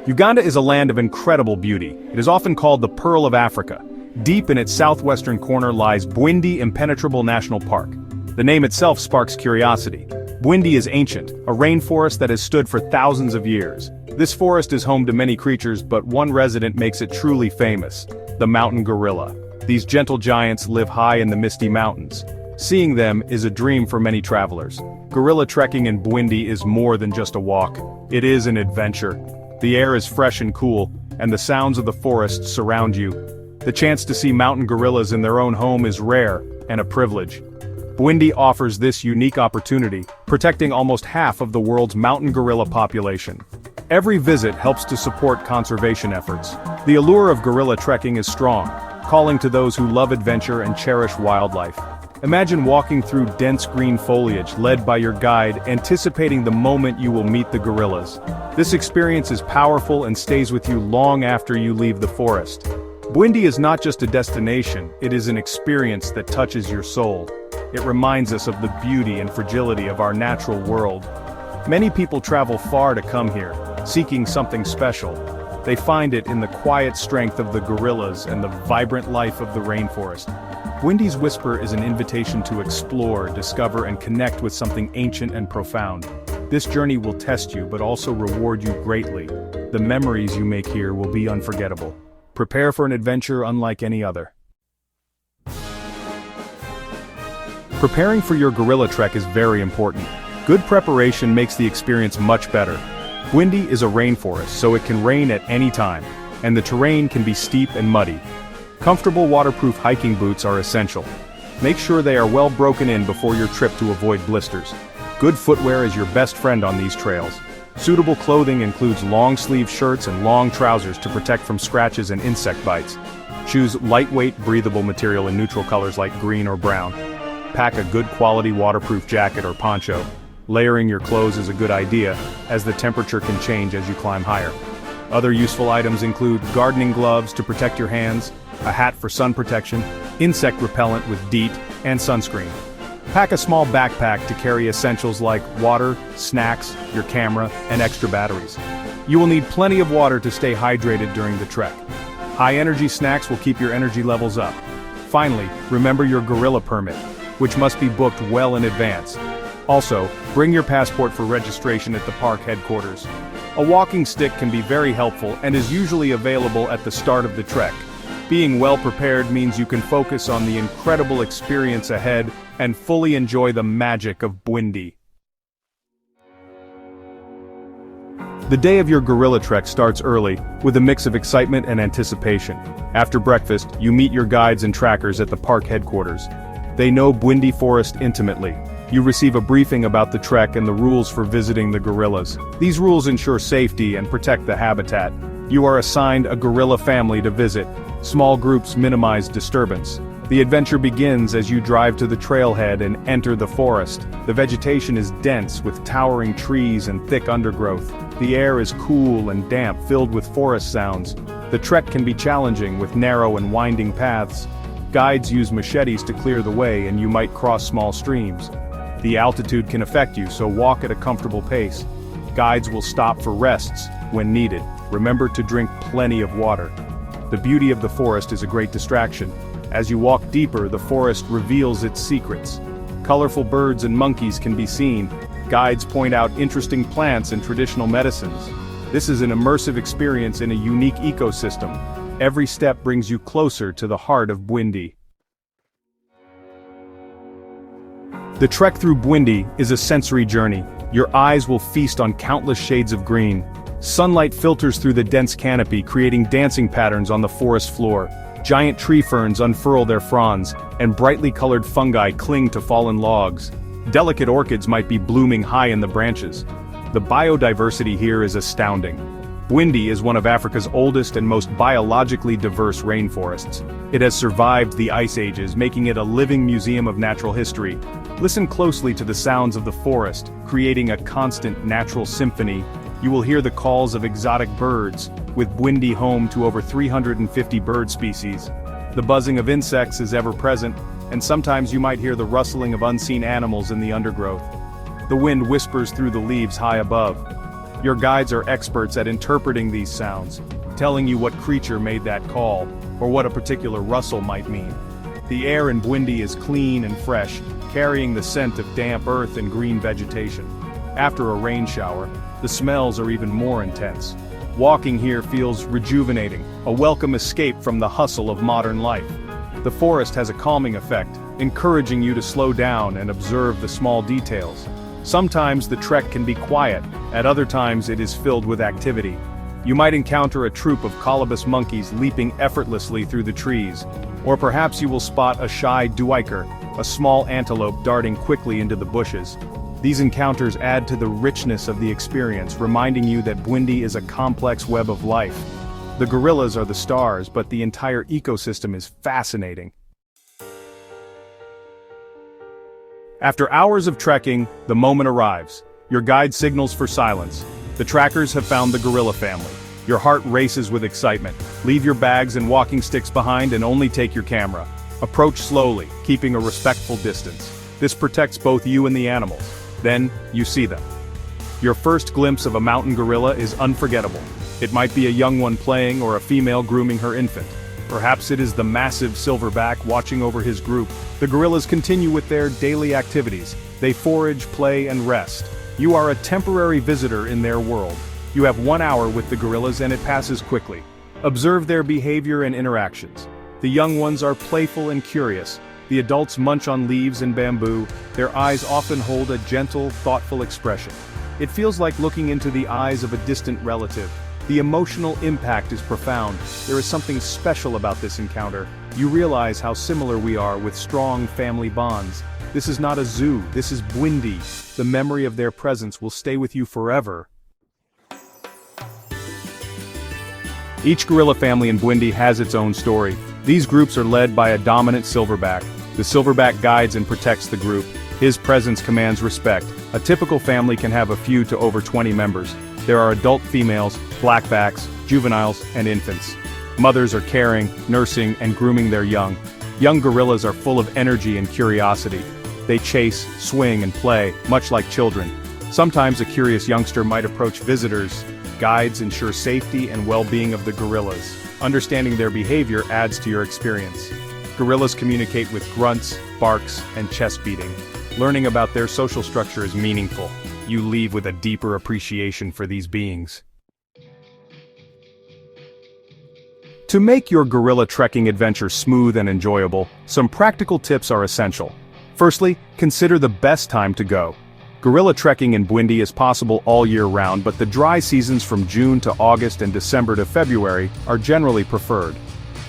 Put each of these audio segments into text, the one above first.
Uganda is a land of incredible beauty. It is often called the Pearl of Africa. Deep in its southwestern corner lies Bwindi Impenetrable National Park. The name itself sparks curiosity. Bwindi is ancient, a rainforest that has stood for thousands of years. This forest is home to many creatures, but one resident makes it truly famous: the mountain gorilla. These gentle giants live high in the misty mountains. Seeing them is a dream for many travelers. Gorilla trekking in Bwindi is more than just a walk. It is an adventure. The air is fresh and cool, and the sounds of the forest surround you. The chance to see mountain gorillas in their own home is rare and a privilege. Bwindi offers this unique opportunity, protecting almost half of the world's mountain gorilla population. Every visit helps to support conservation efforts. The allure of gorilla trekking is strong, calling to those who love adventure and cherish wildlife. Imagine walking through dense green foliage led by your guide, anticipating the moment you will meet the gorillas. This experience is powerful and stays with you long after you leave the forest. Bwindi is not just a destination, it is an experience that touches your soul. It reminds us of the beauty and fragility of our natural world. Many people travel far to come here, seeking something special. They find it in the quiet strength of the gorillas and the vibrant life of the rainforest. Bwindi's whisper is an invitation to explore, discover, and connect with something ancient and profound. This journey will test you but also reward you greatly. The memories you make here will be unforgettable. Prepare for an adventure unlike any other. Preparing for your gorilla trek is very important. Good preparation makes the experience much better. Bwindi is a rainforest, so it can rain at any time, and the terrain can be steep and muddy. Comfortable waterproof hiking boots are essential. Make sure they are well broken in before your trip to avoid blisters. Good footwear is your best friend on these trails. Suitable clothing includes long-sleeve shirts and long trousers to protect from scratches and insect bites. Choose lightweight, breathable material in neutral colors like green or brown. Pack a good quality waterproof jacket or poncho. Layering your clothes is a good idea, as the temperature can change as you climb higher. Other useful items include gardening gloves to protect your hands, a hat for sun protection, insect repellent with DEET, and sunscreen. Pack a small backpack to carry essentials like water, snacks, your camera, and extra batteries. You will need plenty of water to stay hydrated during the trek. High-energy snacks will keep your energy levels up. Finally, remember your gorilla permit, which must be booked well in advance. Also, bring your passport for registration at the park headquarters. A walking stick can be very helpful and is usually available at the start of the trek. Being well prepared means you can focus on the incredible experience ahead and fully enjoy the magic of Bwindi. The day of your gorilla trek starts early, with a mix of excitement and anticipation. After breakfast, you meet your guides and trackers at the park headquarters. They know Bwindi Forest intimately. You receive a briefing about the trek and the rules for visiting the gorillas. These rules ensure safety and protect the habitat. You are assigned a gorilla family to visit. Small groups minimize disturbance. The adventure begins as you drive to the trailhead and enter the forest. The vegetation is dense with towering trees and thick undergrowth. The air is cool and damp, filled with forest sounds. The trek can be challenging with narrow and winding paths. Guides use machetes to clear the way, and you might cross small streams. The altitude can affect you, so walk at a comfortable pace. Guides will stop for rests when needed. Remember to drink plenty of water. The beauty of the forest is a great distraction. As you walk deeper, the forest reveals its secrets. Colorful birds and monkeys can be seen. Guides point out interesting plants and traditional medicines. This is an immersive experience in a unique ecosystem. Every step brings you closer to the heart of Bwindi. The trek through Bwindi is a sensory journey. Your eyes will feast on countless shades of green. Sunlight filters through the dense canopy, creating dancing patterns on the forest floor. Giant tree ferns unfurl their fronds, and brightly colored fungi cling to fallen logs. Delicate orchids might be blooming high in the branches. The biodiversity here is astounding. Bwindi is one of Africa's oldest and most biologically diverse rainforests. It has survived the ice ages, making it a living museum of natural history. Listen closely to the sounds of the forest, creating a constant natural symphony. You will hear the calls of exotic birds, with Bwindi home to over 350 bird species. The buzzing of insects is ever present, and sometimes you might hear the rustling of unseen animals in the undergrowth. The wind whispers through the leaves high above. Your guides are experts at interpreting these sounds, telling you what creature made that call, or what a particular rustle might mean. The air in Bwindi is clean and fresh, carrying the scent of damp earth and green vegetation. After a rain shower, the smells are even more intense. Walking here feels rejuvenating, a welcome escape from the hustle of modern life. The forest has a calming effect, encouraging you to slow down and observe the small details. Sometimes the trek can be quiet, at other times it is filled with activity. You might encounter a troop of colobus monkeys leaping effortlessly through the trees, or perhaps you will spot a shy duiker, a small antelope darting quickly into the bushes. These encounters add to the richness of the experience, reminding you that Bwindi is a complex web of life. The gorillas are the stars, but the entire ecosystem is fascinating. After hours of trekking, the moment arrives. Your guide signals for silence. The trackers have found the gorilla family. Your heart races with excitement. Leave your bags and walking sticks behind and only take your camera. Approach slowly, keeping a respectful distance. This protects both you and the animals. Then, you see them. Your first glimpse of a mountain gorilla is unforgettable. It might be a young one playing or a female grooming her infant. Perhaps it is the massive silverback watching over his group. The gorillas continue with their daily activities. They forage, play, and rest. You are a temporary visitor in their world. You have 1 hour with the gorillas and it passes quickly. Observe their behavior and interactions. The young ones are playful and curious. The adults munch on leaves and bamboo. Their eyes often hold a gentle, thoughtful expression. It feels like looking into the eyes of a distant relative. The emotional impact is profound. There is something special about this encounter. You realize how similar we are with strong family bonds. This is not a zoo, this is Bwindi. The memory of their presence will stay with you forever. Each gorilla family in Bwindi has its own story. These groups are led by a dominant silverback. The silverback guides and protects the group. His presence commands respect. A typical family can have a few to over 20 members. There are adult females, blackbacks, juveniles, and infants. Mothers are caring, nursing, and grooming their young. Young gorillas are full of energy and curiosity. They chase, swing, and play, much like children. Sometimes a curious youngster might approach visitors. Guides ensure safety and well-being of the gorillas. Understanding their behavior adds to your experience. Gorillas communicate with grunts, barks, and chest beating. Learning about their social structure is meaningful. You leave with a deeper appreciation for these beings. To make your gorilla trekking adventure smooth and enjoyable, some practical tips are essential. Firstly, consider the best time to go. Gorilla trekking in Bwindi is possible all year round, but the dry seasons from June to August and December to February are generally preferred.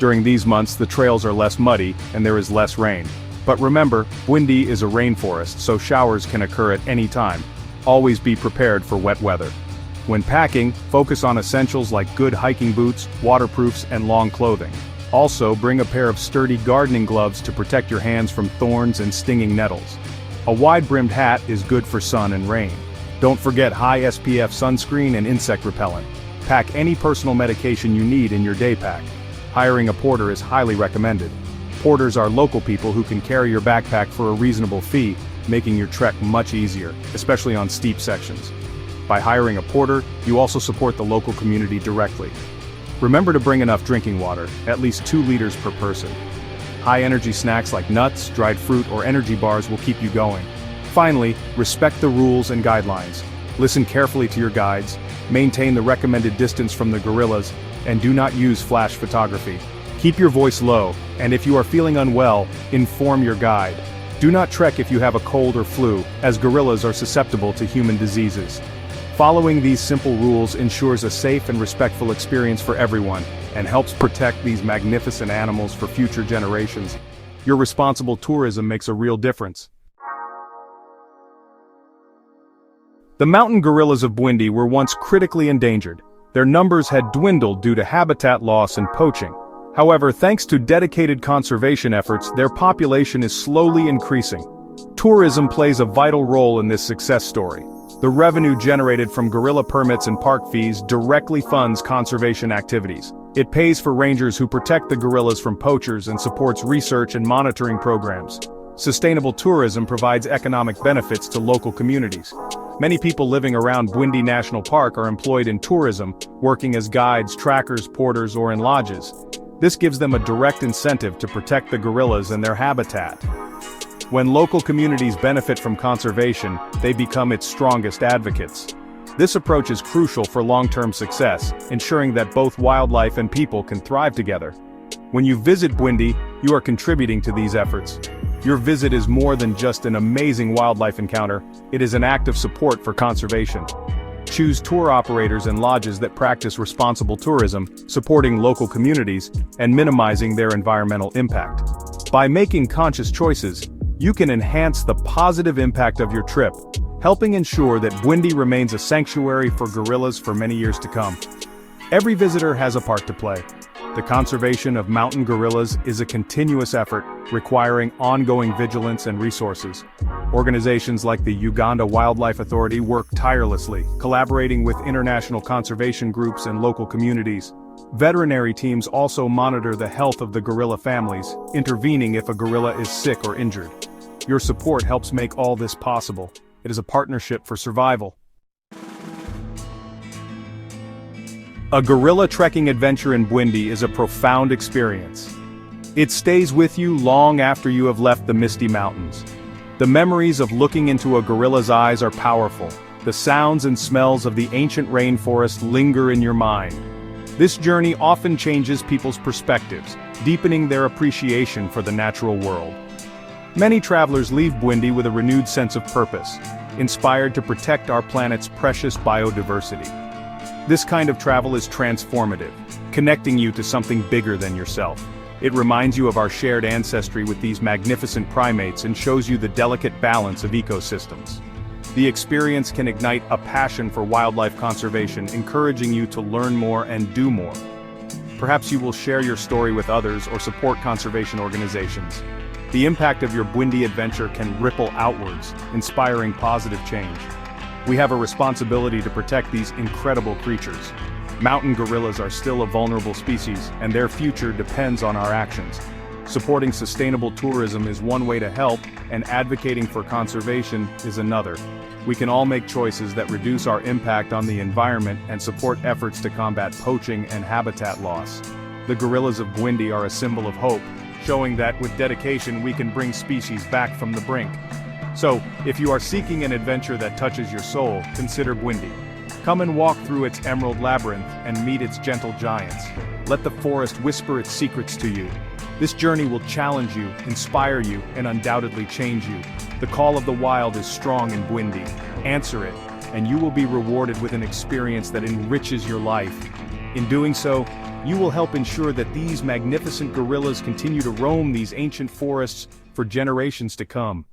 During these months, the trails are less muddy and there is less rain. But remember, Bwindi is a rainforest, so showers can occur at any time. Always be prepared for wet weather. When packing, focus on essentials like good hiking boots, waterproofs, and long clothing. Also, bring a pair of sturdy gardening gloves to protect your hands from thorns and stinging nettles. A wide-brimmed hat is good for sun and rain. Don't forget high SPF sunscreen and insect repellent. Pack any personal medication you need in your day pack. Hiring a porter is highly recommended. Porters are local people who can carry your backpack for a reasonable fee, making your trek much easier, especially on steep sections. By hiring a porter, you also support the local community directly. Remember to bring enough drinking water, at least 2 liters per person. High-energy snacks like nuts, dried fruit, or energy bars will keep you going. Finally, respect the rules and guidelines. Listen carefully to your guides, maintain the recommended distance from the gorillas, and do not use flash photography. Keep your voice low, and if you are feeling unwell, inform your guide. Do not trek if you have a cold or flu, as gorillas are susceptible to human diseases. Following these simple rules ensures a safe and respectful experience for everyone, and helps protect these magnificent animals for future generations. Your responsible tourism makes a real difference. The mountain gorillas of Bwindi were once critically endangered. Their numbers had dwindled due to habitat loss and poaching. However, thanks to dedicated conservation efforts, their population is slowly increasing. Tourism plays a vital role in this success story. The revenue generated from gorilla permits and park fees directly funds conservation activities. It pays for rangers who protect the gorillas from poachers and supports research and monitoring programs. Sustainable tourism provides economic benefits to local communities. Many people living around Bwindi National Park are employed in tourism, working as guides, trackers, porters, or in lodges. This gives them a direct incentive to protect the gorillas and their habitat. When local communities benefit from conservation, they become its strongest advocates. This approach is crucial for long-term success, ensuring that both wildlife and people can thrive together. When you visit Bwindi, you are contributing to these efforts. Your visit is more than just an amazing wildlife encounter, it is an act of support for conservation. Choose tour operators and lodges that practice responsible tourism, supporting local communities, and minimizing their environmental impact. By making conscious choices, you can enhance the positive impact of your trip, helping ensure that Bwindi remains a sanctuary for gorillas for many years to come. Every visitor has a part to play. The conservation of mountain gorillas is a continuous effort, requiring ongoing vigilance and resources. Organizations like the Uganda Wildlife Authority work tirelessly, collaborating with international conservation groups and local communities. Veterinary teams also monitor the health of the gorilla families, intervening if a gorilla is sick or injured. Your support helps make all this possible. It is a partnership for survival. A gorilla trekking adventure in Bwindi is a profound experience. It stays with you long after you have left the misty mountains. The memories of looking into a gorilla's eyes are powerful. The sounds and smells of the ancient rainforest linger in your mind. This journey often changes people's perspectives, deepening their appreciation for the natural world. Many travelers leave Bwindi with a renewed sense of purpose, inspired to protect our planet's precious biodiversity. This kind of travel is transformative, connecting you to something bigger than yourself. It reminds you of our shared ancestry with these magnificent primates and shows you the delicate balance of ecosystems. The experience can ignite a passion for wildlife conservation, encouraging you to learn more and do more. Perhaps you will share your story with others or support conservation organizations. The impact of your Bwindi adventure can ripple outwards, inspiring positive change. We have a responsibility to protect these incredible creatures. Mountain gorillas are still a vulnerable species, and their future depends on our actions. Supporting sustainable tourism is one way to help, and advocating for conservation is another. We can all make choices that reduce our impact on the environment and support efforts to combat poaching and habitat loss. The gorillas of Bwindi are a symbol of hope, showing that with dedication we can bring species back from the brink. So, if you are seeking an adventure that touches your soul, consider Bwindi. Come and walk through its emerald labyrinth and meet its gentle giants. Let the forest whisper its secrets to you. This journey will challenge you, inspire you, and undoubtedly change you. The call of the wild is strong in Bwindi. Answer it, and you will be rewarded with an experience that enriches your life. In doing so, you will help ensure that these magnificent gorillas continue to roam these ancient forests for generations to come.